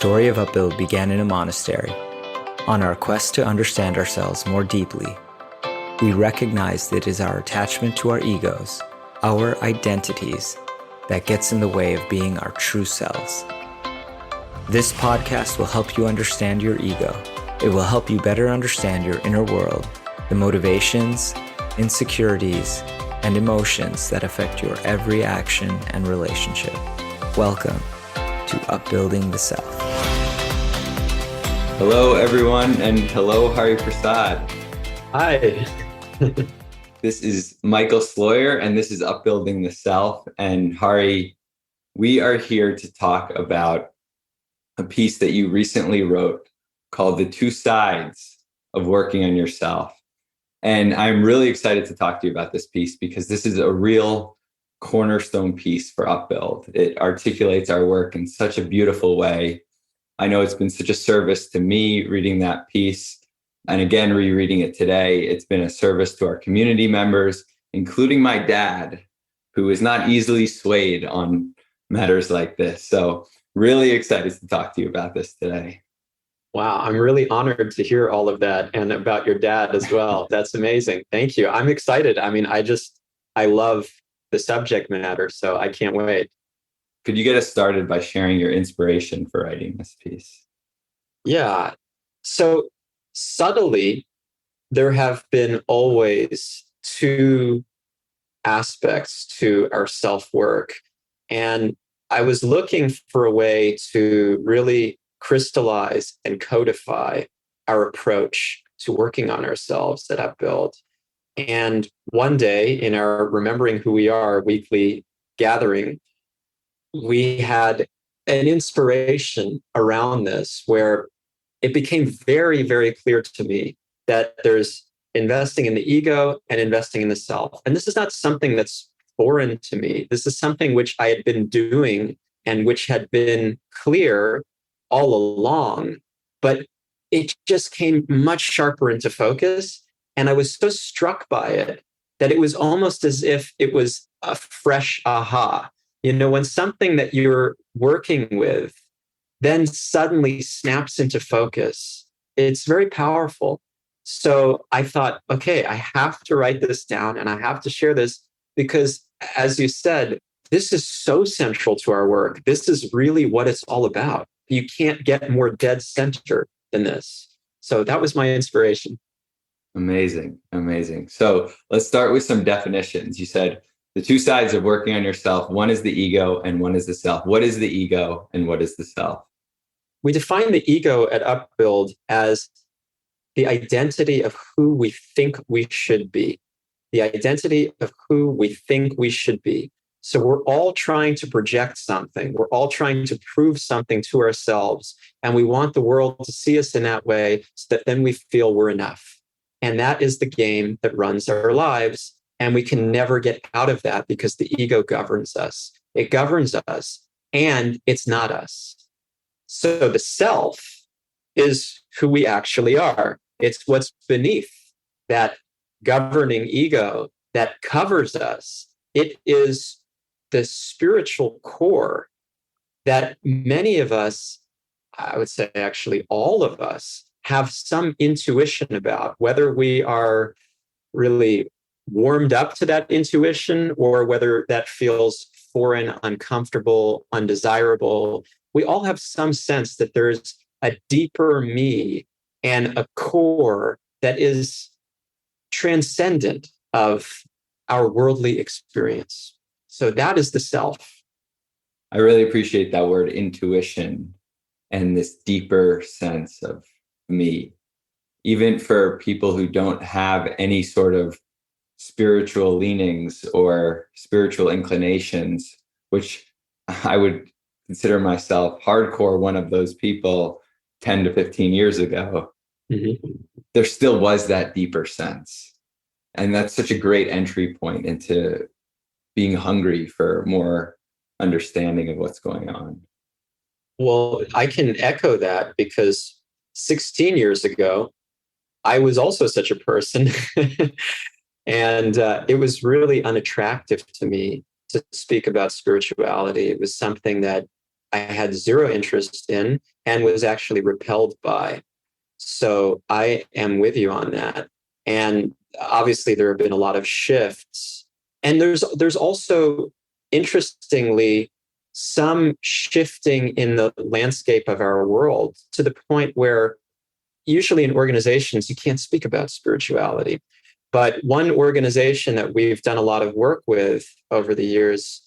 story of Upbuild began in a monastery. On our quest to understand ourselves more deeply, we recognize that it is our attachment to our egos, our identities, that gets in the way of being our true selves. This podcast will help you understand your ego. It will help you better understand your inner world, the motivations, insecurities, and emotions that affect your every action and relationship. Welcome to Upbuilding the Self. Hello, everyone, and hello, Hari Prasad. Hi. This is Michael Sloyer, and this is Upbuilding the Self. And Hari, we are here to talk about a piece that you recently wrote called The Two Sides of Working on Yourself. And I'm really excited to talk to you about this piece because this is a real cornerstone piece for Upbuild. It articulates our work in such a beautiful way. I know it's been such a service to me reading that piece. And again, rereading it today, it's been a service to our community members, including my dad, who is not easily swayed on matters like this. So really excited to talk to you about this today. Wow, I'm really honored to hear all of that and about your dad as well. That's amazing. Thank you. I'm excited. I love the subject matter, so I can't wait. Could you get us started by sharing your inspiration for writing this piece? Yeah. So subtly, there have been always two aspects to our self-work. And I was looking for a way to really crystallize and codify our approach to working on ourselves at Upbuild. And one day in our Remembering Who We Are weekly gathering, we had an inspiration around this where it became very, very clear to me that there's investing in the ego and investing in the self. And this is not something that's foreign to me. This is something which I had been doing and which had been clear all along, but it just came much sharper into focus. And I was so struck by it that it was almost as if it was a fresh aha. You know, when something that you're working with then suddenly snaps into focus, it's very powerful. So I thought, okay, I have to write this down and I have to share this because, as you said, this is so central to our work. This is really what it's all about. You can't get more dead center than this. So that was my inspiration. Amazing, amazing. So let's start with some definitions. You said the two sides of working on yourself. One is the ego and one is the self. What is the ego and what is the self? We define the ego at Upbuild as the identity of who we think we should be, the identity of who we think we should be. So we're all trying to project something. We're all trying to prove something to ourselves. And we want the world to see us in that way so that then we feel we're enough. And that is the game that runs our lives. And we can never get out of that because the ego governs us. It governs us and it's not us. So the self is who we actually are. It's what's beneath that governing ego that covers us. It is the spiritual core that many of us, I would say actually all of us, have some intuition about, whether we are really warmed up to that intuition or whether that feels foreign, uncomfortable, undesirable. We all have some sense that there's a deeper me and a core that is transcendent of our worldly experience. So that is the self. I really appreciate that word intuition and this deeper sense of me. Even for people who don't have any sort of spiritual leanings or spiritual inclinations, which I would consider myself hardcore one of those people 10 to 15 years ago, there still was that deeper sense. And that's such a great entry point into being hungry for more understanding of what's going on. Well, I can echo that because 16 years ago, I was also such a person. And it was really unattractive to me to speak about spirituality. It was something that I had zero interest in and was actually repelled by. So I am with you on that. And obviously there have been a lot of shifts. And there's also, interestingly, some shifting in the landscape of our world to the point where usually in organizations, you can't speak about spirituality. But one organization that we've done a lot of work with over the years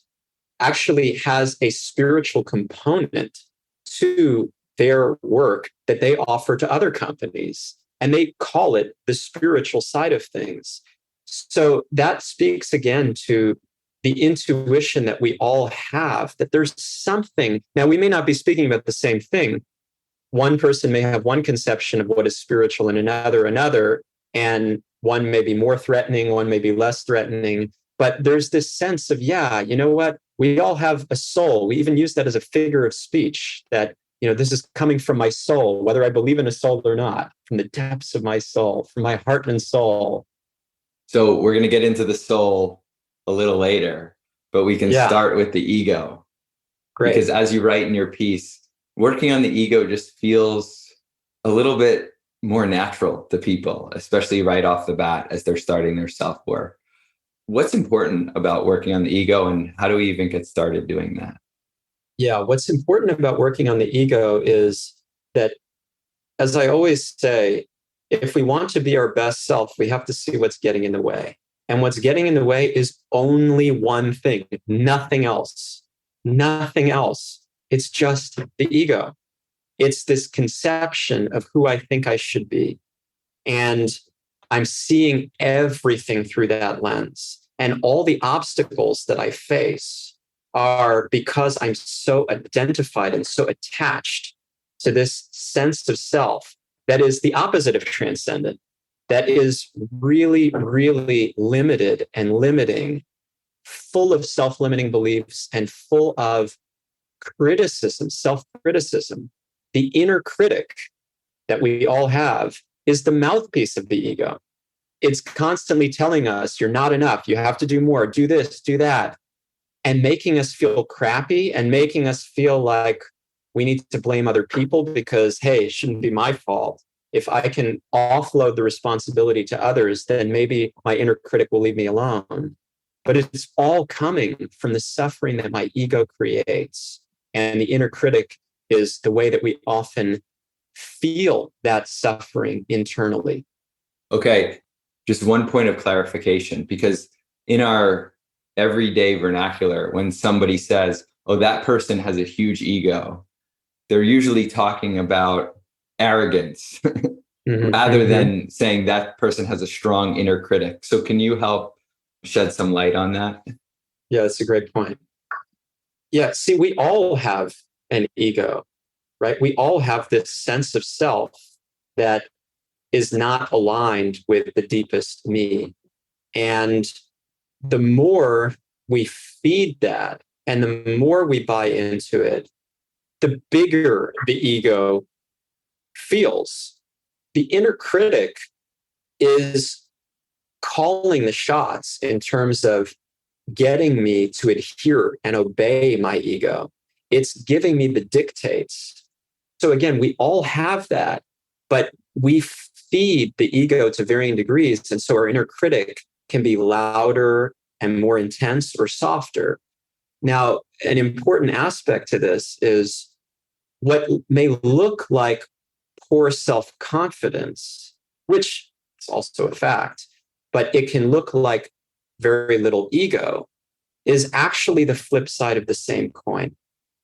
actually has a spiritual component to their work that they offer to other companies. And they call it the spiritual side of things. So that speaks again to the intuition that we all have, that there's something. Now, we may not be speaking about the same thing. One person may have one conception of what is spiritual and another, and one may be more threatening, one may be less threatening. But there's this sense of, yeah, you know what? We all have a soul. We even use that as a figure of speech that, this is coming from my soul, whether I believe in a soul or not, from the depths of my soul, from my heart and soul. So we're going to get into the soul a little later, but we can start with the ego. Great. Because as you write in your piece, working on the ego just feels a little bit more natural to people, especially right off the bat as they're starting their self-work. What's important about working on the ego, and how do we even get started doing that? Yeah, what's important about working on the ego is that, as I always say, if we want to be our best self, we have to see what's getting in the way. And what's getting in the way is only one thing, nothing else. Nothing else. It's just the ego. It's this conception of who I think I should be. And I'm seeing everything through that lens. And all the obstacles that I face are because I'm so identified and so attached to this sense of self that is the opposite of transcendent, that is really, really limited and limiting, full of self-limiting beliefs and full of criticism, self-criticism. The inner critic that we all have is the mouthpiece of the ego. It's constantly telling us, you're not enough, you have to do more, do this, do that, and making us feel crappy and making us feel like we need to blame other people because, hey, it shouldn't be my fault. If I can offload the responsibility to others, then maybe my inner critic will leave me alone. But it's all coming from the suffering that my ego creates. And the inner critic is the way that we often feel that suffering internally. Okay, just one point of clarification, because in our everyday vernacular, when somebody says, oh, that person has a huge ego, they're usually talking about arrogance rather than saying that person has a strong inner critic. So can you help shed some light on that? Yeah, that's a great point. Yeah, see, we all have an ego, right? We all have this sense of self that is not aligned with the deepest me. And the more we feed that and the more we buy into it, the bigger the ego feels. The inner critic is calling the shots in terms of getting me to adhere and obey my ego. It's giving me the dictates. So again, we all have that, but we feed the ego to varying degrees. And so our inner critic can be louder and more intense or softer. Now, an important aspect to this is what may look like poor self-confidence, which is also a fact, but it can look like very little ego, is actually the flip side of the same coin.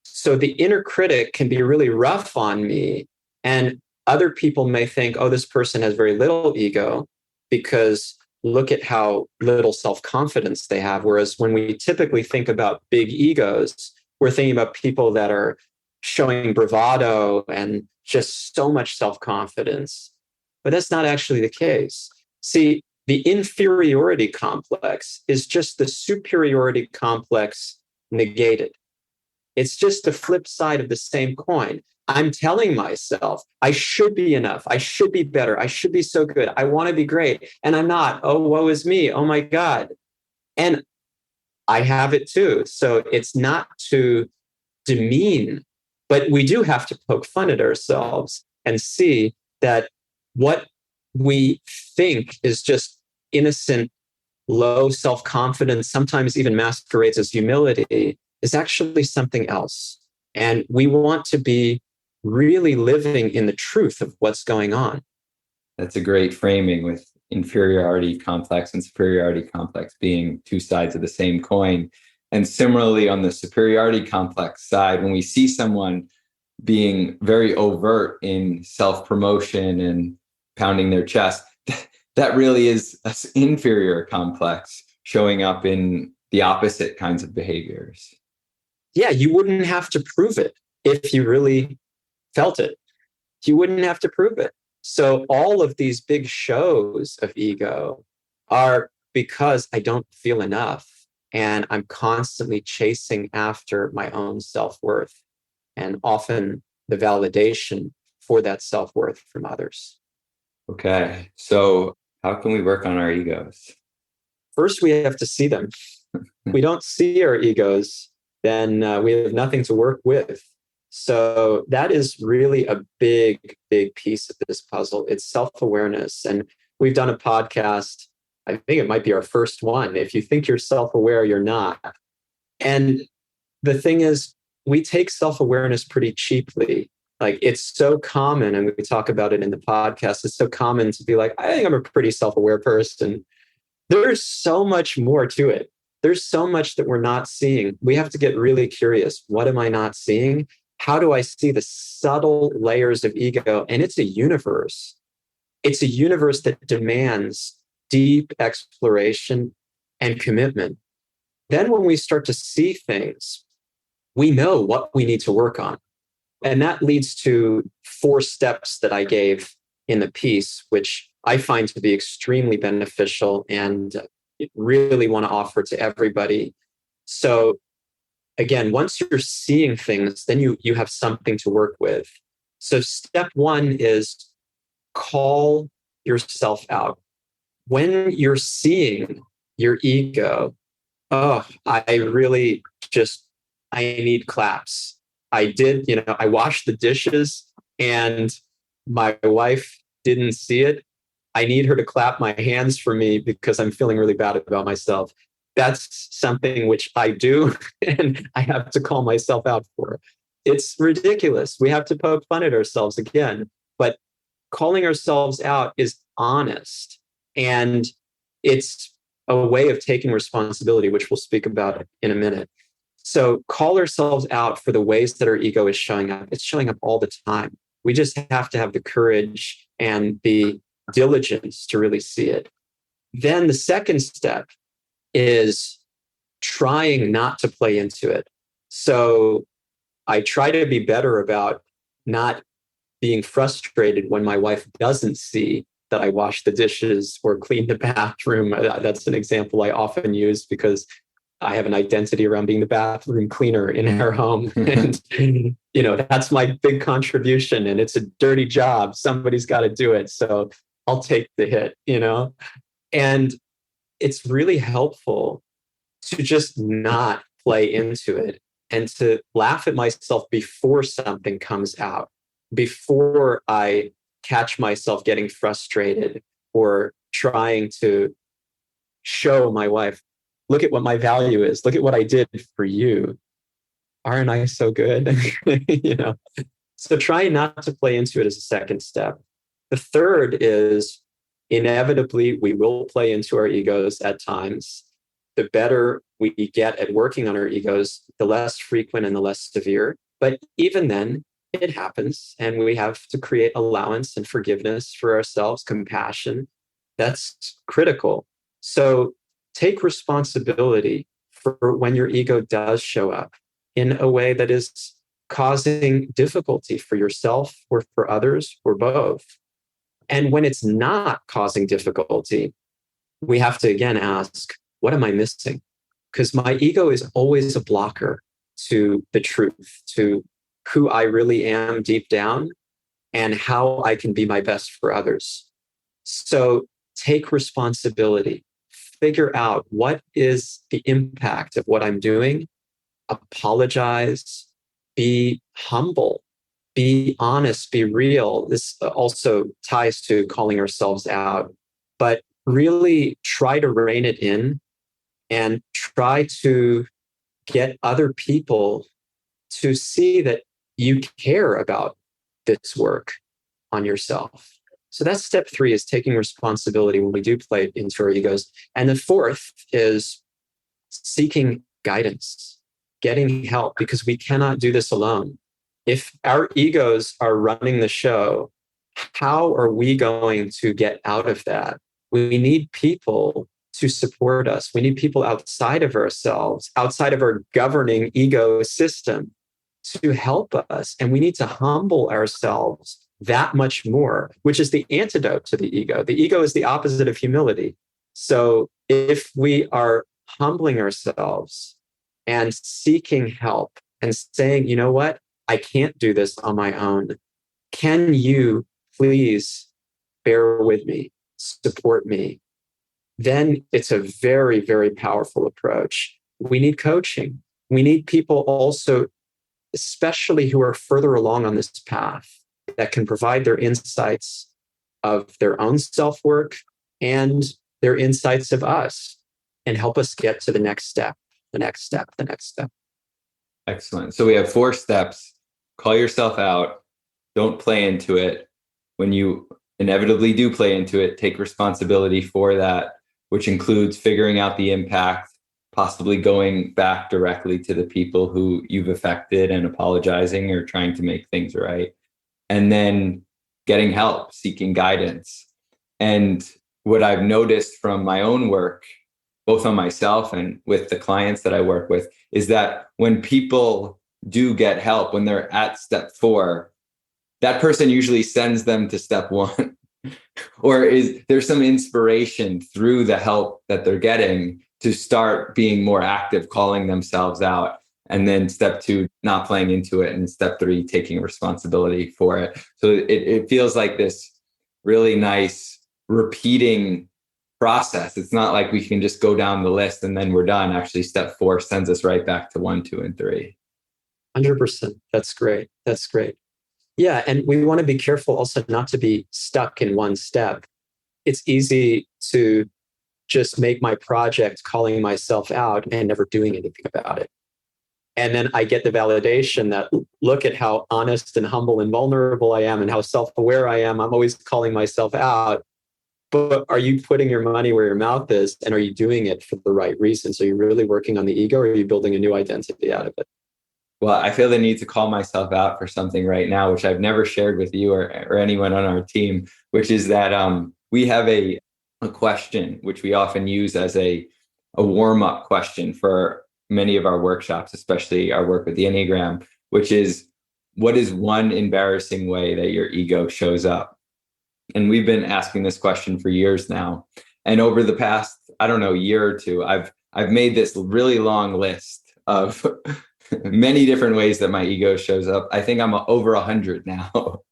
So the inner critic can be really rough on me, and other people may think, oh, this person has very little ego because look at how little self-confidence they have. Whereas when we typically think about big egos, we're thinking about people that are showing bravado and just so much self-confidence. But that's not actually the case. See, the inferiority complex is just the superiority complex negated. It's just the flip side of the same coin. I'm telling myself, I should be enough. I should be better. I should be so good. I want to be great. And I'm not. Oh, woe is me. Oh my God. And I have it too. So it's not to demean But we do have to poke fun at ourselves and see that what we think is just innocent, low self-confidence, sometimes even masquerades as humility, is actually something else. And we want to be really living in the truth of what's going on. That's a great framing, with inferiority complex and superiority complex being two sides of the same coin. And similarly, on the superiority complex side, when we see someone being very overt in self-promotion and pounding their chest, that really is an inferior complex showing up in the opposite kinds of behaviors. Yeah, you wouldn't have to prove it if you really felt it. You wouldn't have to prove it. So all of these big shows of ego are because I don't feel enough, and I'm constantly chasing after my own self-worth, and often the validation for that self-worth from others. Okay, so how can we work on our egos? First, we have to see them. If we don't see our egos, then we have nothing to work with. So that is really a big, big piece of this puzzle. It's self-awareness. And we've done a podcast. I think it might be our first one. If you think you're self-aware, you're not. And the thing is, we take self-awareness pretty cheaply. Like, it's so common, and we talk about it in the podcast, it's so common to be like, I think I'm a pretty self-aware person. There's so much more to it. There's so much that we're not seeing. We have to get really curious. What am I not seeing? How do I see the subtle layers of ego? And it's a universe. It's a universe that demands deep exploration and commitment. Then when we start to see things, we know what we need to work on. And that leads to 4 steps that I gave in the piece, which I find to be extremely beneficial and really want to offer to everybody. So again, once you're seeing things, then you have something to work with. So step 1 is call yourself out. When you're seeing your ego, oh, I need claps. I washed the dishes and my wife didn't see it. I need her to clap my hands for me because I'm feeling really bad about myself. That's something which I do, and I have to call myself out for. It's ridiculous. We have to poke fun at ourselves again, but calling ourselves out is honest, and it's a way of taking responsibility, which we'll speak about in a minute. So call ourselves out for the ways that our ego is showing up. It's showing up all the time. We just have to have the courage and the diligence to really see it. Then the second step is trying not to play into it. So I try to be better about not being frustrated when my wife doesn't see that I wash the dishes or clean the bathroom. That's an example I often use because I have an identity around being the bathroom cleaner in our home. And, that's my big contribution, and it's a dirty job. Somebody's got to do it. So I'll take the hit, and it's really helpful to just not play into it and to laugh at myself before something comes out, before I catch myself getting frustrated or trying to show my wife, look at what my value is. Look at what I did for you. Aren't I so good? So try not to play into it as a second step. The third is inevitably we will play into our egos at times. The better we get at working on our egos, the less frequent and the less severe. But even then, it happens, and we have to create allowance and forgiveness for ourselves, compassion. That's critical. So take responsibility for when your ego does show up in a way that is causing difficulty for yourself or for others or both. And when it's not causing difficulty, we have to again ask, what am I missing? Because my ego is always a blocker to the truth, to who I really am deep down and how I can be my best for others. So take responsibility. Figure out what is the impact of what I'm doing, apologize, be humble, be honest, be real. This also ties to calling ourselves out, but really try to rein it in and try to get other people to see that you care about this work on yourself. So that's step 3, is taking responsibility when we do play into our egos. And the fourth is seeking guidance, getting help, because we cannot do this alone. If our egos are running the show, how are we going to get out of that? We need people to support us. We need people outside of ourselves, outside of our governing ego system, to help us. And we need to humble ourselves that much more, which is the antidote to the ego. The ego is the opposite of humility. So if we are humbling ourselves and seeking help and saying, you know what, I can't do this on my own. Can you please bear with me, support me? Then it's a very, very powerful approach. We need coaching. We need people also, especially who are further along on this path, that can provide their insights of their own self-work and their insights of us and help us get to the next step, the next step, the next step. Excellent. So we have 4 steps. Call yourself out. Don't play into it. When you inevitably do play into it, take responsibility for that, which includes figuring out the impact, possibly going back directly to the people who you've affected and apologizing or trying to make things right. And then getting help, seeking guidance. And what I've noticed from my own work, both on myself and with the clients that I work with, is that when people do get help, when they're at step 4, that person usually sends them to step 1. Or there's some inspiration through the help that they're getting to start being more active, calling themselves out. And then step 2, not playing into it. And step 3, taking responsibility for it. So it feels like this really nice repeating process. It's not like we can just go down the list and then we're done. Actually, step 4 sends us right back to 1, 2, and 3. 100%. That's great. That's great. Yeah. And we want to be careful also not to be stuck in one step. It's easy to just make my project calling myself out and never doing anything about it. And then I get the validation that, look at how honest and humble and vulnerable I am and how self-aware I am. I'm always calling myself out. But are you putting your money where your mouth is? And are you doing it for the right reasons? Are you really working on the ego, or are you building a new identity out of it? Well, I feel the need to call myself out for something right now, which I've never shared with you or anyone on our team, which is that we have a question, which we often use as a warm-up question for many of our workshops, especially our work with the Enneagram, which is, what is one embarrassing way that your ego shows up? And we've been asking this question for years now. And over the past, year or two, I've made this really long list of many different ways that my ego shows up. I think I'm over 100 now.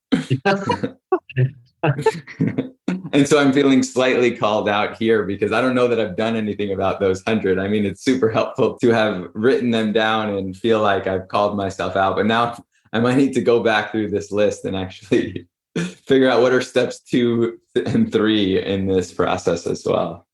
And so I'm feeling slightly called out here because I don't know that I've done anything about those 100. I mean, it's super helpful to have written them down and feel like I've called myself out. But now I might need to go back through this list and actually figure out what are steps 2 and 3 in this process as well.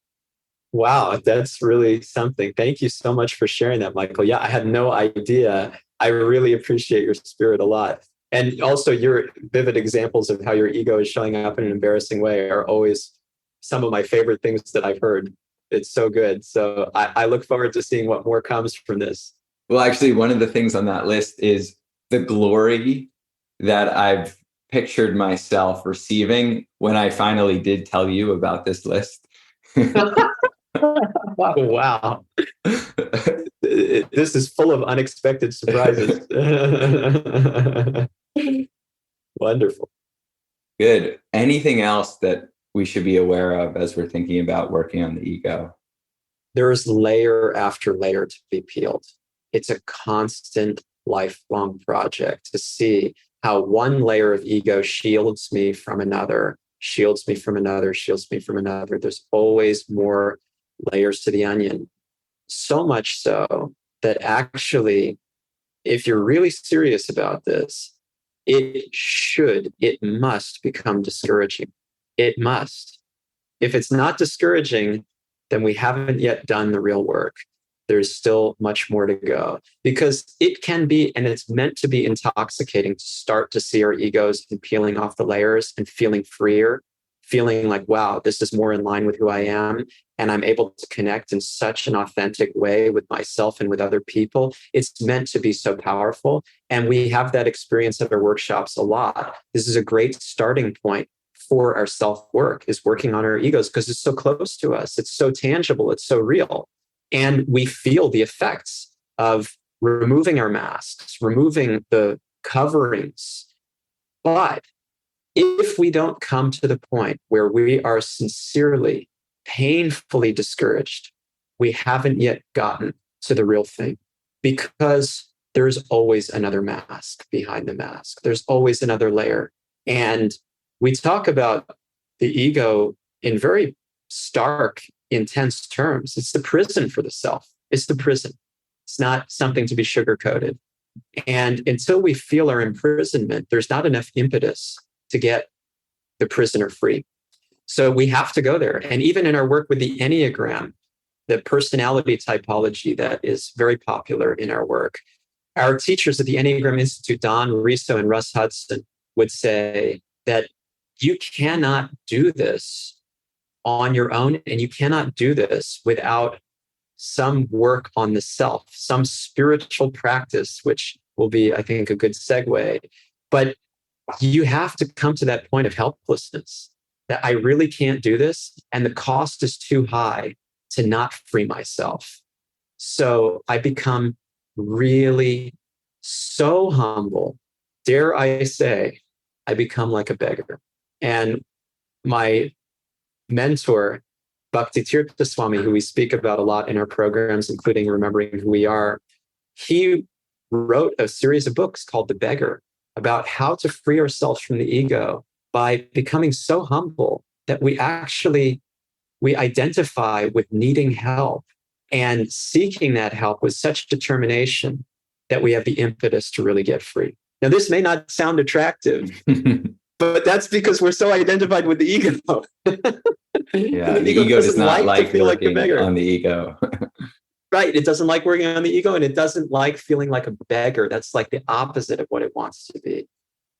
Wow, that's really something. Thank you so much for sharing that, Michael. Yeah, I had no idea. I really appreciate your spirit a lot. And also your vivid examples of how your ego is showing up in an embarrassing way are always some of my favorite things that I've heard. It's so good. So I look forward to seeing what more comes from this. Well, actually, one of the things on that list is the glory that I've pictured myself receiving when I finally did tell you about this list. Wow. This is full of unexpected surprises. Wonderful. Good. Anything else that we should be aware of as we're thinking about working on the ego? There is layer after layer to be peeled. It's a constant, lifelong project to see how one layer of ego shields me from another, shields me from another, shields me from another. There's always more layers to the onion. So much so that actually if you're really serious about this, it must become discouraging. It must. If it's not discouraging, then we haven't yet done the real work. There's still much more to go, because it can be, and it's meant to be, intoxicating to start to see our egos and peeling off the layers and feeling freer, feeling like, wow, this is more in line with who I am. And I'm able to connect in such an authentic way with myself and with other people. It's meant to be so powerful. And we have that experience at our workshops a lot. This is a great starting point for our self-work, is working on our egos, because it's so close to us. It's so tangible. It's so real. And we feel the effects of removing our masks, removing the coverings. But if we don't come to the point where we are sincerely, painfully discouraged, we haven't yet gotten to the real thing, because there's always another mask behind the mask. There's always another layer. And we talk about the ego in very stark, intense terms. It's the prison for the self. It's the prison. It's not something to be sugar-coated. And until we feel our imprisonment, there's not enough impetus to get the prisoner free. So we have to go there. And even in our work with the Enneagram, the personality typology that is very popular in our work, our teachers at the Enneagram Institute, Don Riso and Russ Hudson, would say that you cannot do this on your own, and you cannot do this without some work on the self, some spiritual practice, which will be, I think, a good segue. But you have to come to that point of helplessness, that I really can't do this, and the cost is too high to not free myself. So I become really so humble. Dare I say, I become like a beggar. And my mentor, Bhakti Tirtha Swami, who we speak about a lot in our programs, including Remembering Who We Are, he wrote a series of books called The Beggar, about how to free ourselves from the ego by becoming so humble that we identify with needing help and seeking that help with such determination that we have the impetus to really get free. Now, this may not sound attractive, but that's because we're so identified with the ego. Yeah, the ego does not like working on the ego. Right. It doesn't like working on the ego, and it doesn't like feeling like a beggar. That's like the opposite of what it wants to be.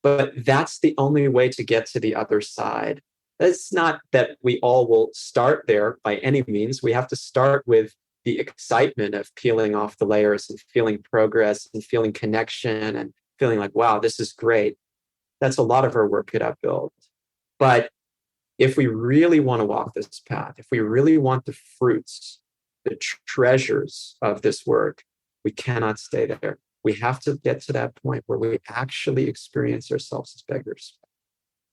But that's the only way to get to the other side. It's not that we all will start there by any means. We have to start with the excitement of peeling off the layers and feeling progress and feeling connection and feeling like, wow, this is great. That's a lot of our work at Upbuild. But if we really want to walk this path, if we really want the fruits, the treasures of this work, we cannot stay there. We have to get to that point where we actually experience ourselves as beggars.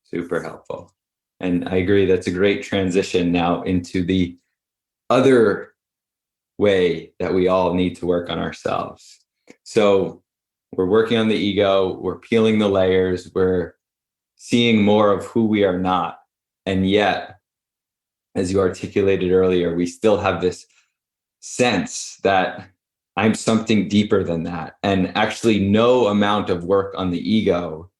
Super helpful. And I agree, that's a great transition now into the other way that we all need to work on ourselves. So we're working on the ego, we're peeling the layers, we're seeing more of who we are not. And yet, as you articulated earlier, we still have this sense that I'm something deeper than that. And actually, no amount of work on the ego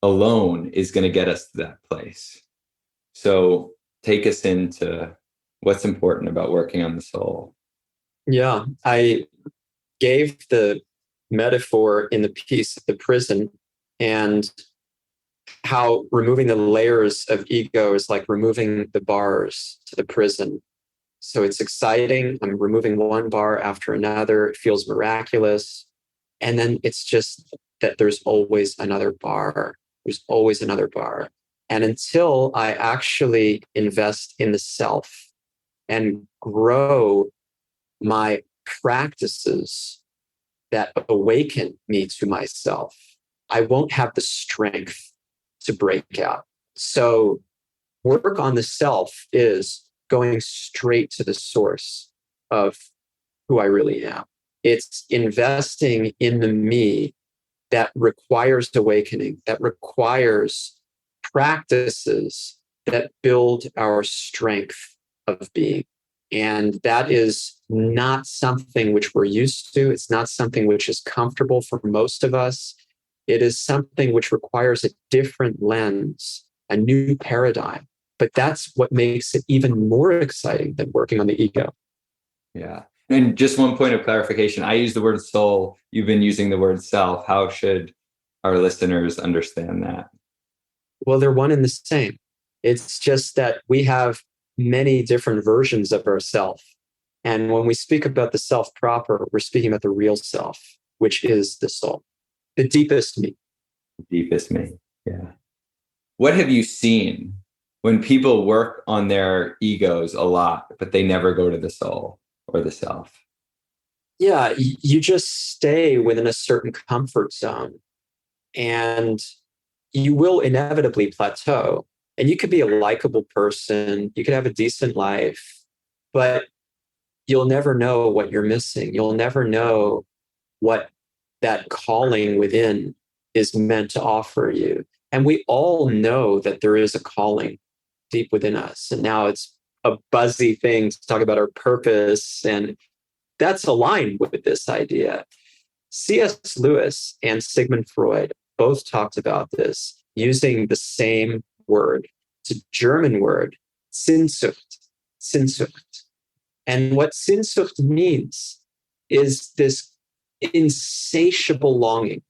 alone is going to get us to that place. So take us into what's important about working on the soul. Yeah, I gave the metaphor in the piece, the prison, and how removing the layers of ego is like removing the bars to the prison. So it's exciting. I'm removing one bar after another. It feels miraculous. And then it's just that there's always another bar. There's always another bar. And until I actually invest in the self and grow my practices that awaken me to myself, I won't have the strength to break out. So work on the self is going straight to the source of who I really am. It's investing in the me that requires awakening, that requires practices that build our strength of being. And that is not something which we're used to. It's not something which is comfortable for most of us. It is something which requires a different lens, a new paradigm. But that's what makes it even more exciting than working on the ego. Yeah. And just one point of clarification. I use the word soul. You've been using the word self. How should our listeners understand that? Well, they're one and the same. It's just that we have many different versions of ourself. And when we speak about the self proper, we're speaking about the real self, which is the soul, the deepest me. Deepest me. Yeah. What have you seen when people work on their egos a lot, but they never go to the soul or the self? Yeah, you just stay within a certain comfort zone and you will inevitably plateau. And you could be a likable person, you could have a decent life, but you'll never know what you're missing. You'll never know what that calling within is meant to offer you. And we all know that there is a calling deep within us. And now it's a buzzy thing to talk about our purpose. And that's aligned with this idea. C.S. Lewis and Sigmund Freud both talked about this using the same word. It's a German word, Sehnsucht. Sehnsucht. And what Sehnsucht means is this insatiable longing.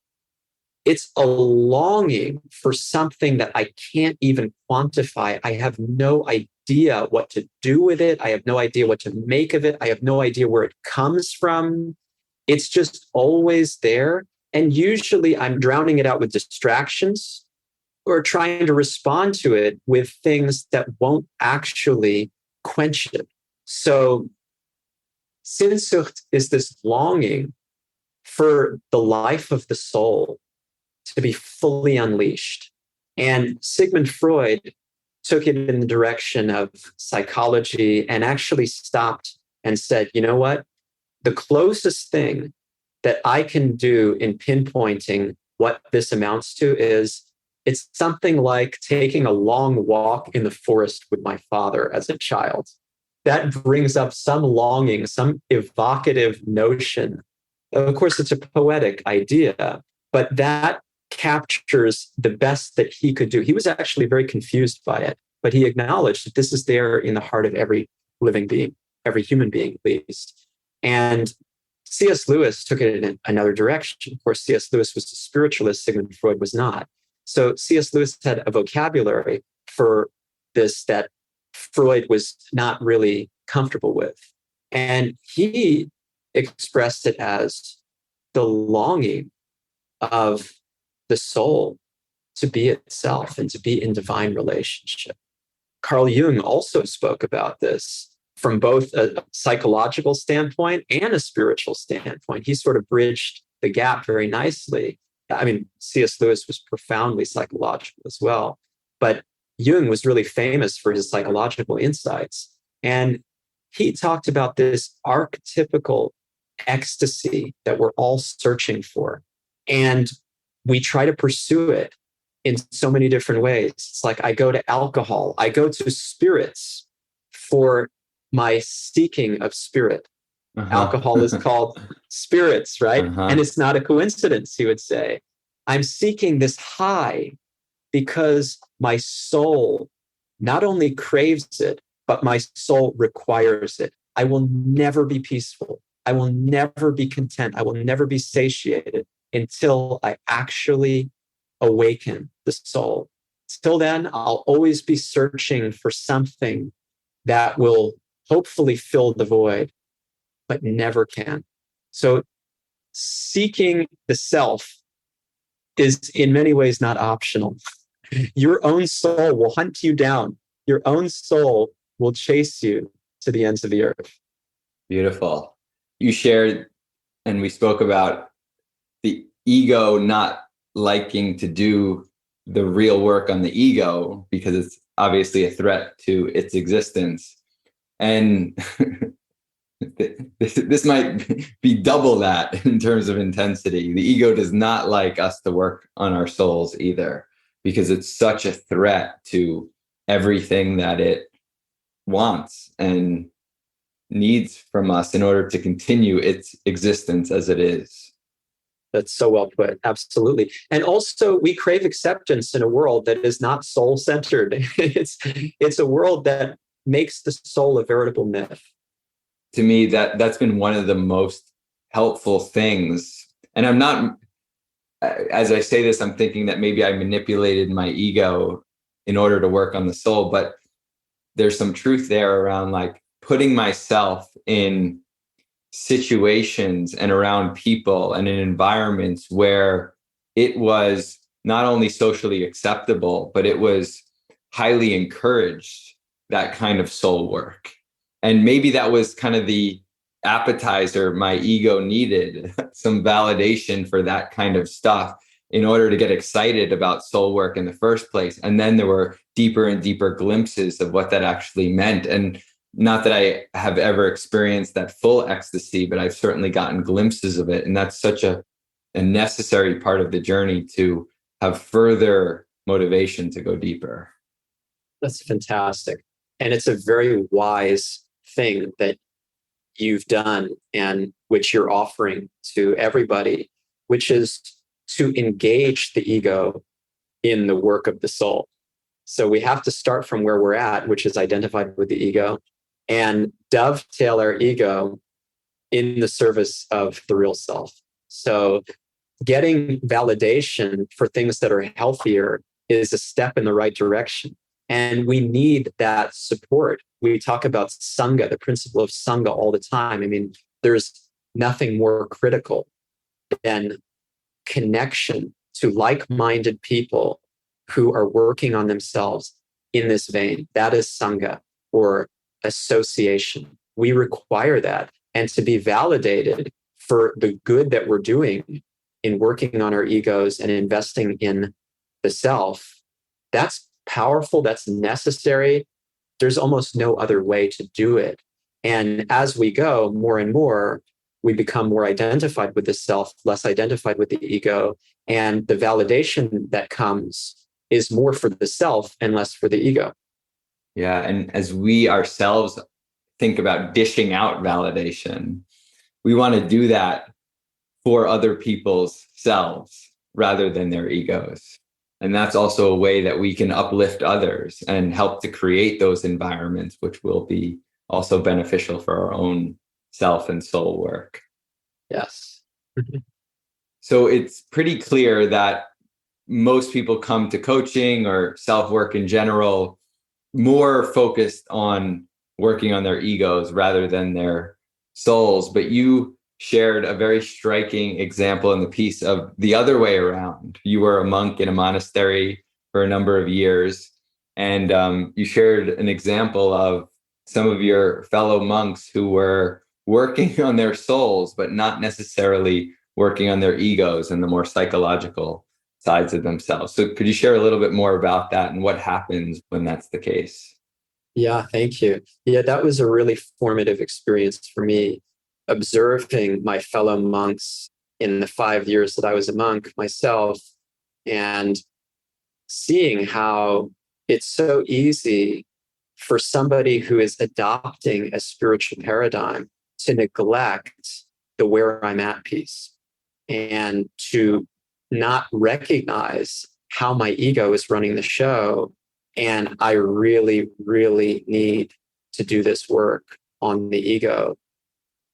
It's a longing for something that I can't even quantify. I have no idea what to do with it. I have no idea what to make of it. I have no idea where it comes from. It's just always there. And usually I'm drowning it out with distractions or trying to respond to it with things that won't actually quench it. So Sehnsucht is this longing for the life of the soul to be fully unleashed. And Sigmund Freud took it in the direction of psychology and actually stopped and said, you know what? The closest thing that I can do in pinpointing what this amounts to is it's something like taking a long walk in the forest with my father as a child. That brings up some longing, some evocative notion. Of course, it's a poetic idea, but that captures the best that he could do. He was actually very confused by it, but he acknowledged that this is there in the heart of every living being, every human being, at least. And C.S. Lewis took it in another direction. Of course, C.S. Lewis was a spiritualist, Sigmund Freud was not. So C.S. Lewis had a vocabulary for this that Freud was not really comfortable with. And he expressed it as the longing of the soul to be itself and to be in divine relationship. Carl Jung also spoke about this from both a psychological standpoint and a spiritual standpoint. He sort of bridged the gap very nicely. I mean, C.S. Lewis was profoundly psychological as well, but Jung was really famous for his psychological insights. And he talked about this archetypical ecstasy that we're all searching for. And we try to pursue it in so many different ways. It's like I go to alcohol, I go to spirits for my seeking of spirit. Alcohol is called spirits, right? And it's not a coincidence, he would say. I'm seeking this high because my soul not only craves it, but my soul requires it. I will never be peaceful. I will never be content. I will never be satiated until I actually awaken the soul. Till then, I'll always be searching for something that will hopefully fill the void, but never can. So seeking the self is in many ways not optional. Your own soul will hunt you down. Your own soul will chase you to the ends of the earth. Beautiful. You shared, and we spoke about the ego not liking to do the real work on the ego because it's obviously a threat to its existence. And this might be double that in terms of intensity. The ego does not like us to work on our souls either, because it's such a threat to everything that it wants. And needs from us in order to continue its existence as it is. That's so well put. Absolutely. And also we crave acceptance in a world that is not soul-centered. It's a world that makes the soul a veritable myth. To me, that's been one of the most helpful things. And I'm not, as I say this, I'm thinking that maybe I manipulated my ego in order to work on the soul, but there's some truth there around like putting myself in situations and around people and in environments where it was not only socially acceptable, but it was highly encouraged, that kind of soul work. And maybe that was kind of the appetizer my ego needed, some validation for that kind of stuff in order to get excited about soul work in the first place. And then there were deeper and deeper glimpses of what that actually meant. And not that I have ever experienced that full ecstasy, but I've certainly gotten glimpses of it. And that's such a necessary part of the journey to have further motivation to go deeper. That's fantastic. And it's a very wise thing that you've done and which you're offering to everybody, which is to engage the ego in the work of the soul. So we have to start from where we're at, which is identified with the ego, and dovetail our ego in the service of the real self. So getting validation for things that are healthier is a step in the right direction. And we need that support. We talk about Sangha, the principle of Sangha, all the time. I mean, there's nothing more critical than connection to like-minded people who are working on themselves in this vein. That is Sangha, or association. We require that. And to be validated for the good that we're doing in working on our egos and investing in the self, that's powerful, that's necessary. There's almost no other way to do it. And as we go more and more, we become more identified with the self, less identified with the ego. And the validation that comes is more for the self and less for the ego. Yeah. And as we ourselves think about dishing out validation, we want to do that for other people's selves rather than their egos. And that's also a way that we can uplift others and help to create those environments, which will be also beneficial for our own self and soul work. Yes. So it's pretty clear that most people come to coaching or self-work in general more focused on working on their egos rather than their souls. But you shared a very striking example in the piece of the other way around. You were a monk in a monastery for a number of years, and you shared an example of some of your fellow monks who were working on their souls, but not necessarily working on their egos and the more psychological sides of themselves. So could you share a little bit more about that and what happens when that's the case? Yeah, thank you. Yeah, that was a really formative experience for me, observing my fellow monks in the 5 years that I was a monk myself, and seeing how it's so easy for somebody who is adopting a spiritual paradigm to neglect the where I'm at piece and to not recognize how my ego is running the show. And I really, really need to do this work on the ego.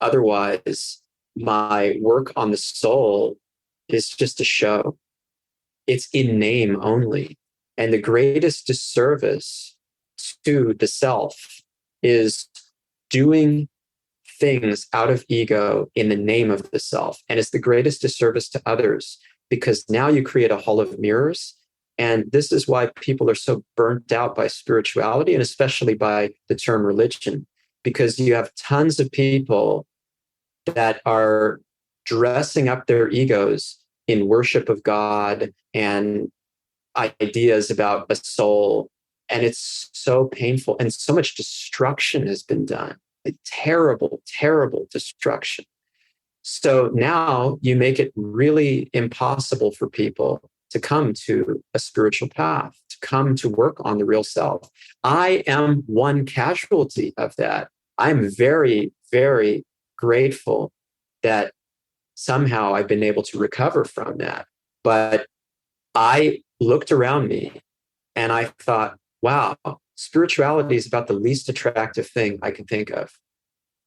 Otherwise, my work on the soul is just a show. It's in name only. And the greatest disservice to the self is doing things out of ego in the name of the self. And it's the greatest disservice to others, because now you create a hall of mirrors. And this is why people are so burnt out by spirituality, and especially by the term religion, because you have tons of people that are dressing up their egos in worship of God and ideas about a soul. And it's so painful, and so much destruction has been done. A terrible, terrible destruction. So now you make it really impossible for people to come to a spiritual path, to come to work on the real self. I am one casualty of that. I'm very, very grateful that somehow I've been able to recover from that. But I looked around me and I thought, wow, spirituality is about the least attractive thing I can think of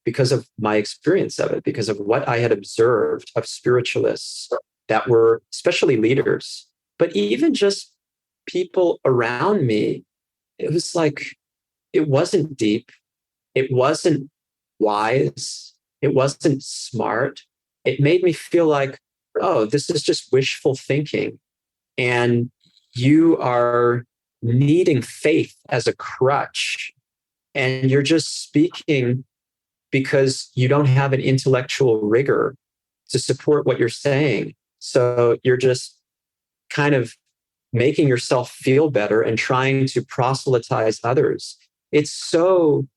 because of my experience of it, because of what I had observed of spiritualists that were especially leaders, but even just people around me. It was like, it wasn't deep. It wasn't wise. It wasn't smart. It made me feel like, oh, this is just wishful thinking. And you are needing faith as a crutch. And you're just speaking because you don't have an intellectual rigor to support what you're saying. So you're just kind of making yourself feel better and trying to proselytize others. It's so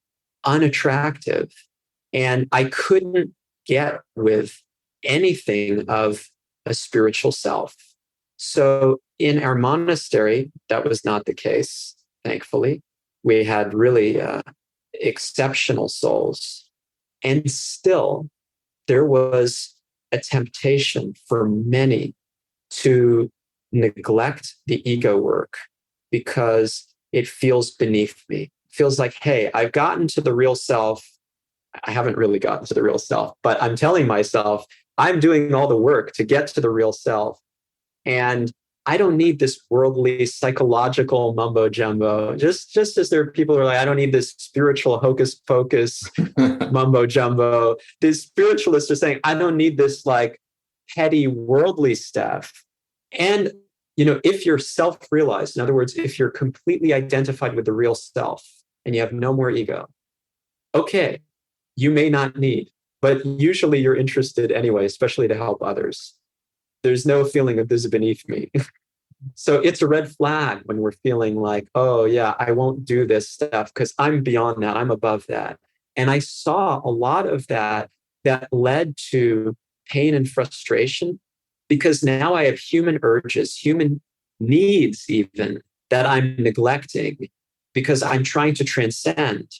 unattractive. And I couldn't get with anything of a spiritual self. So in our monastery, that was not the case, thankfully. We had really exceptional souls. And still, there was a temptation for many to neglect the ego work because it feels beneath me. It feels like, hey, I've gotten to the real self. I haven't really gotten to the real self, but I'm telling myself I'm doing all the work to get to the real self. And I don't need this worldly psychological mumbo jumbo. Just as there are people who are like, I don't need this spiritual hocus pocus mumbo jumbo. These spiritualists are saying, I don't need this like petty worldly stuff. And, if you're self-realized, in other words, if you're completely identified with the real self and you have no more ego, okay, you may not need, but usually you're interested anyway, especially to help others. There's no feeling of this is beneath me. So it's a red flag when we're feeling like, oh yeah, I won't do this stuff because I'm beyond that. I'm above that. And I saw a lot of that led to pain and frustration because now I have human urges, human needs even that I'm neglecting because I'm trying to transcend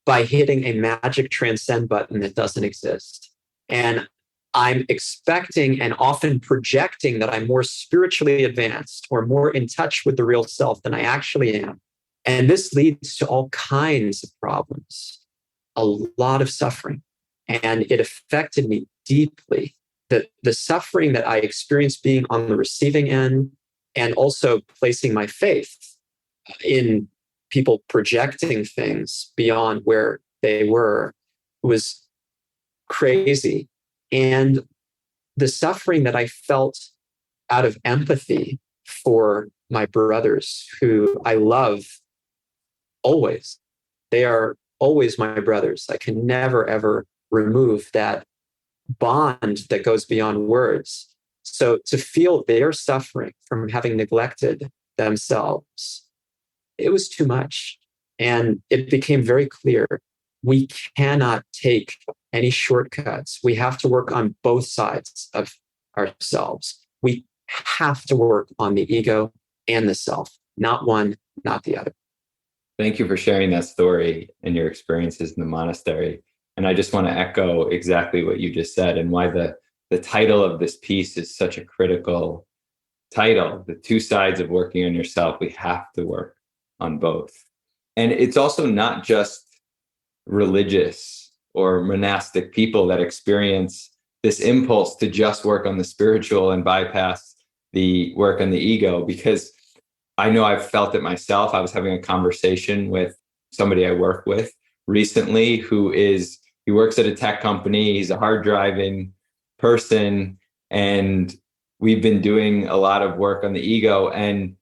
by hitting a magic transcend button that doesn't exist. And I'm expecting and often projecting that I'm more spiritually advanced or more in touch with the real self than I actually am. And this leads to all kinds of problems, a lot of suffering. And it affected me deeply. The suffering that I experienced being on the receiving end and also placing my faith in people projecting things beyond where they were was crazy. And the suffering that I felt out of empathy for my brothers, who I love always, they are always my brothers. I can never, ever remove that bond that goes beyond words. So to feel their suffering from having neglected themselves, it was too much. And it became very clear we cannot take any shortcuts. We have to work on both sides of ourselves. We have to work on the ego and the self, not one, not the other. Thank you for sharing that story and your experiences in the monastery. And I just want to echo exactly what you just said and why the title of this piece is such a critical title. The two sides of working on yourself, we have to work on both. And it's also not just religious or monastic people that experience this impulse to just work on the spiritual and bypass the work on the ego, because I know I've felt it myself. I was having a conversation with somebody I work with recently he works at a tech company. He's a hard driving person. And we've been doing a lot of work on the ego. And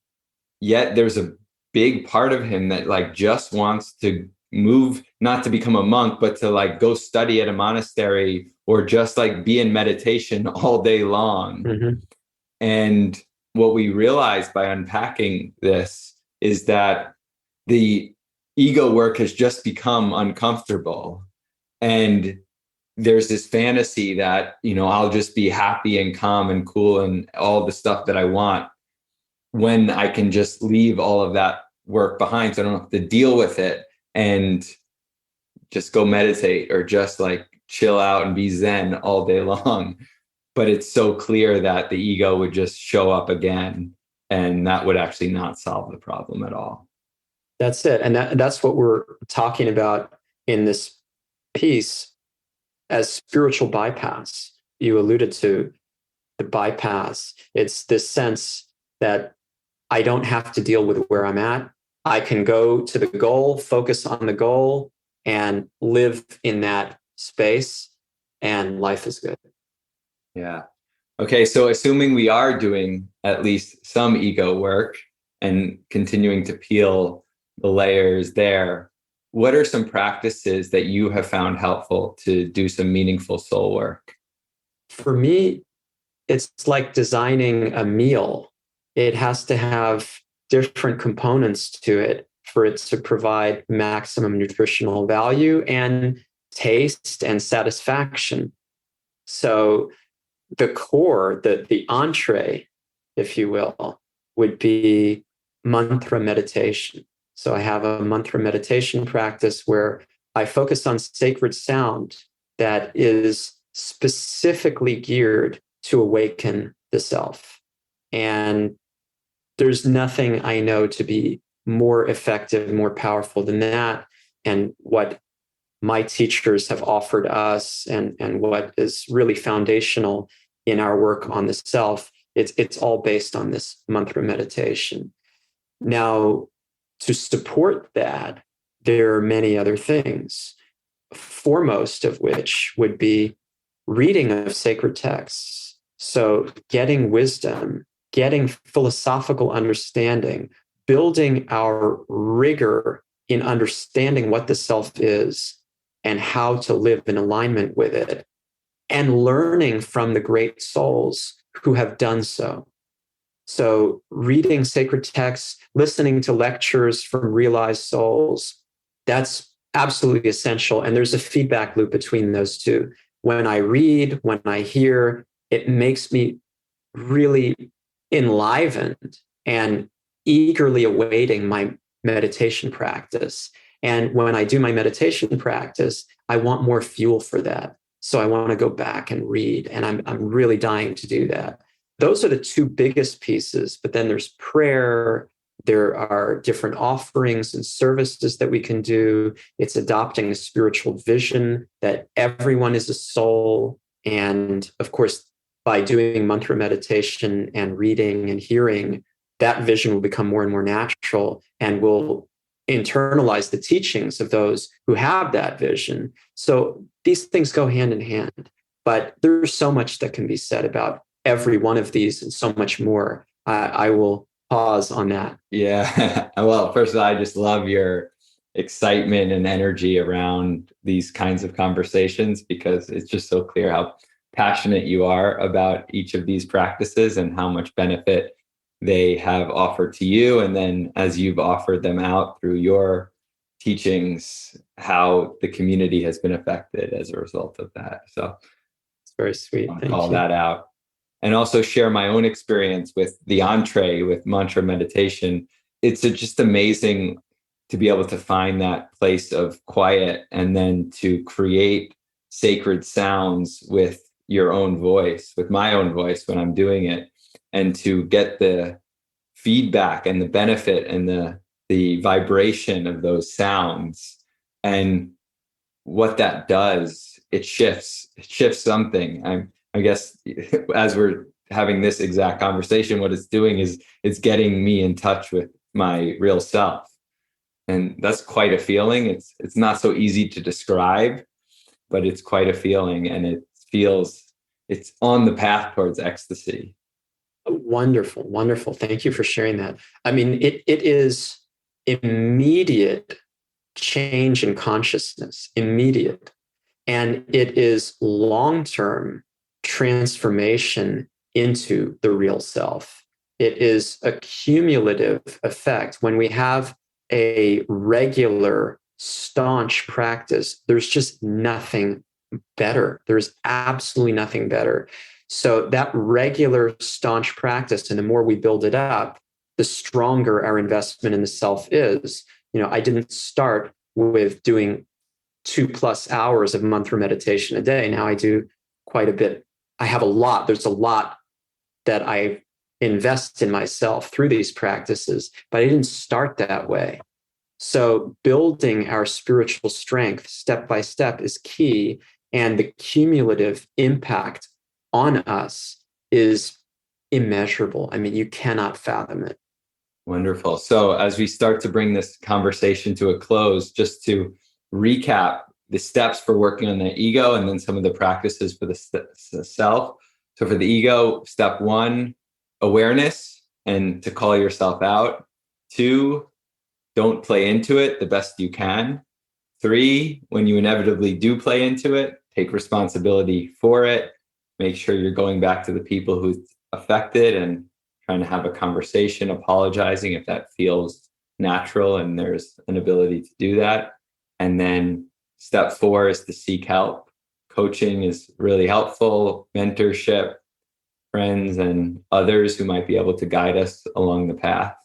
yet there's a big part of him that like just wants to move, not to become a monk, but to like go study at a monastery or just like be in meditation all day long. Mm-hmm. And what we realized by unpacking this is that the ego work has just become uncomfortable. And there's this fantasy that, I'll just be happy and calm and cool and all the stuff that I want when I can just leave all of that work behind. So I don't have to deal with it. And just go meditate or just like chill out and be zen all day long. But it's so clear that the ego would just show up again, and that would actually not solve the problem at all. That's it. And that's what we're talking about in this piece as spiritual bypass. You alluded to the bypass. It's this sense that I don't have to deal with where I'm at. I can go to the goal, focus on the goal, and live in that space, and life is good. Yeah. Okay. So assuming we are doing at least some ego work and continuing to peel the layers there, what are some practices that you have found helpful to do some meaningful soul work? For me, it's like designing a meal. It has to have different components to it for it to provide maximum nutritional value and taste and satisfaction. So the core, the entree, if you will, would be mantra meditation. So I have a mantra meditation practice where I focus on sacred sound that is specifically geared to awaken the self. And there's nothing I know to be more effective, more powerful than that. And what my teachers have offered us, and what is really foundational in our work on the self, it's all based on this mantra meditation. Now, to support that, there are many other things, foremost of which would be reading of sacred texts. So getting wisdom, getting philosophical understanding, building our rigor in understanding what the self is and how to live in alignment with it, and learning from the great souls who have done so. So reading sacred texts, listening to lectures from realized souls, that's absolutely essential. And there's a feedback loop between those two. When I read, when I hear, it makes me really enlivened and eagerly awaiting my meditation practice. And when I do my meditation practice, I want more fuel for that. So I want to go back and read, and I'm really dying to do that. Those are the two biggest pieces, but then there's prayer. There are different offerings and services that we can do. It's adopting a spiritual vision that everyone is a soul. And of course, by doing mantra meditation and reading and hearing, that vision will become more and more natural, and will internalize the teachings of those who have that vision. So these things go hand in hand, but there's so much that can be said about every one of these and so much more. I will pause on that. Yeah. Well, first of all, I just love your excitement and energy around these kinds of conversations, because it's just so clear how passionate you are about each of these practices and how much benefit they have offered to you. And then as you've offered them out through your teachings, how the community has been affected as a result of that. So It's very sweet. I'll Thank call you. that out. And also share my own experience with the entree with mantra meditation. It's just amazing to be able to find that place of quiet and then to create sacred sounds with your own voice, with my own voice when I'm doing it, and to get the feedback and the benefit and the vibration of those sounds. And what that does, it shifts something. I guess as we're having this exact conversation, what it's doing is it's getting me in touch with my real self. And that's quite a feeling. It's not so easy to describe, but it's quite a feeling, and it's on the path towards ecstasy. Wonderful, wonderful. Thank you for sharing that. I mean, it is immediate change in consciousness, immediate. And it is long-term transformation into the real self. It is a cumulative effect. When we have a regular, staunch practice, there's just nothing better. There's absolutely nothing better. So that regular, staunch practice, and the more we build it up, the stronger our investment in the self is. I didn't start with doing 2+ hours of mantra meditation a day. Now I do quite a bit. I have a lot. There's a lot that I invest in myself through these practices, but I didn't start that way. So building our spiritual strength step by step is key. And the cumulative impact on us is immeasurable. I mean, you cannot fathom it. Wonderful. So as we start to bring this conversation to a close, just to recap the steps for working on the ego and then some of the practices for the self. So for the ego, step 1, awareness and to call yourself out. 2, don't play into it the best you can. 3, when you inevitably do play into it, take responsibility for it. Make sure you're going back to the people who affected and trying to have a conversation, apologizing if that feels natural and there's an ability to do that. And then step 4 is to seek help. Coaching is really helpful, mentorship, friends and others who might be able to guide us along the path.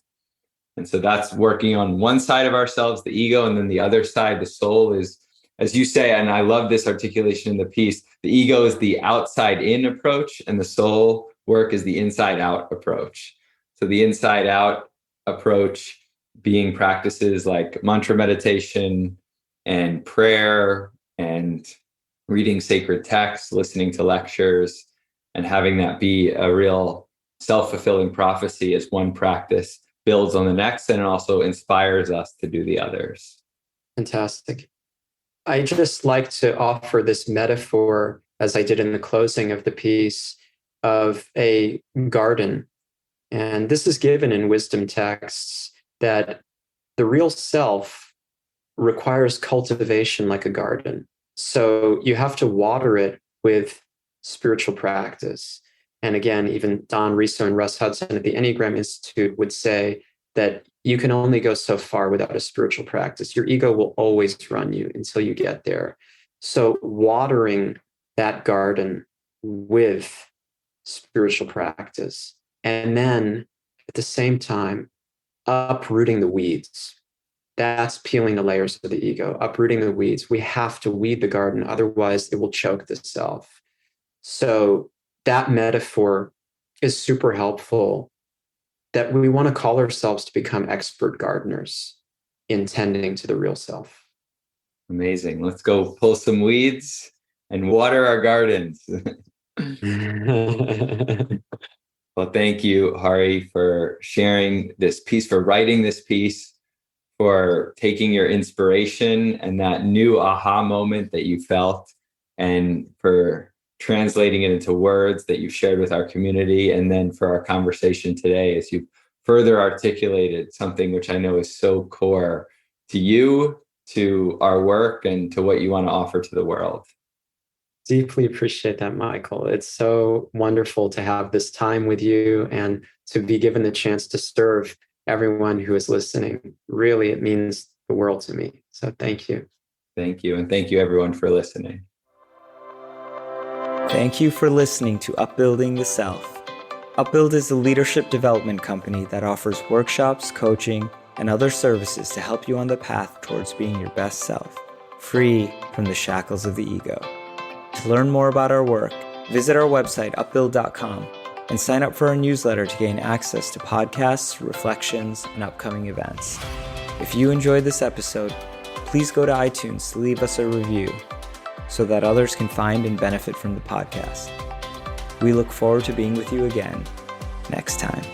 And so that's working on one side of ourselves, the ego, and then the other side, the soul is, as you say, and I love this articulation in the piece, the ego is the outside in approach and the soul work is the inside out approach. So the inside out approach being practices like mantra meditation and prayer and reading sacred texts, listening to lectures, and having that be a real self-fulfilling prophecy as one practice builds on the next and it also inspires us to do the others. Fantastic. I just like to offer this metaphor, as I did in the closing of the piece, of a garden. And this is given in wisdom texts, that the real self requires cultivation like a garden. So you have to water it with spiritual practice. And again, even Don Riso and Russ Hudson at the Enneagram Institute would say that you can only go so far without a spiritual practice. Your ego will always run you until you get there. So watering that garden with spiritual practice, and then at the same time, uprooting the weeds. That's peeling the layers of the ego, uprooting the weeds. We have to weed the garden, otherwise it will choke the self. So that metaphor is super helpful, that we want to call ourselves to become expert gardeners in tending to the real self. Amazing. Let's go pull some weeds and water our gardens. Well, thank you, Hari, for sharing this piece, for writing this piece, for taking your inspiration and that new aha moment that you felt, and for translating it into words that you've shared with our community, and then for our conversation today as you further articulated something which I know is so core to you, to our work, and to what you want to offer to the world. Deeply appreciate that, Michael. It's so wonderful to have this time with you and to be given the chance to serve everyone who is listening. Really, it means the world to me. So thank you. Thank you. And thank you, everyone, for listening. Thank you for listening to Upbuilding the Self. Upbuild is a leadership development company that offers workshops, coaching, and other services to help you on the path towards being your best self, free from the shackles of the ego. To learn more about our work, visit our website, upbuild.com, and sign up for our newsletter to gain access to podcasts, reflections, and upcoming events. If you enjoyed this episode, please go to iTunes to leave us a review so that others can find and benefit from the podcast. We look forward to being with you again next time.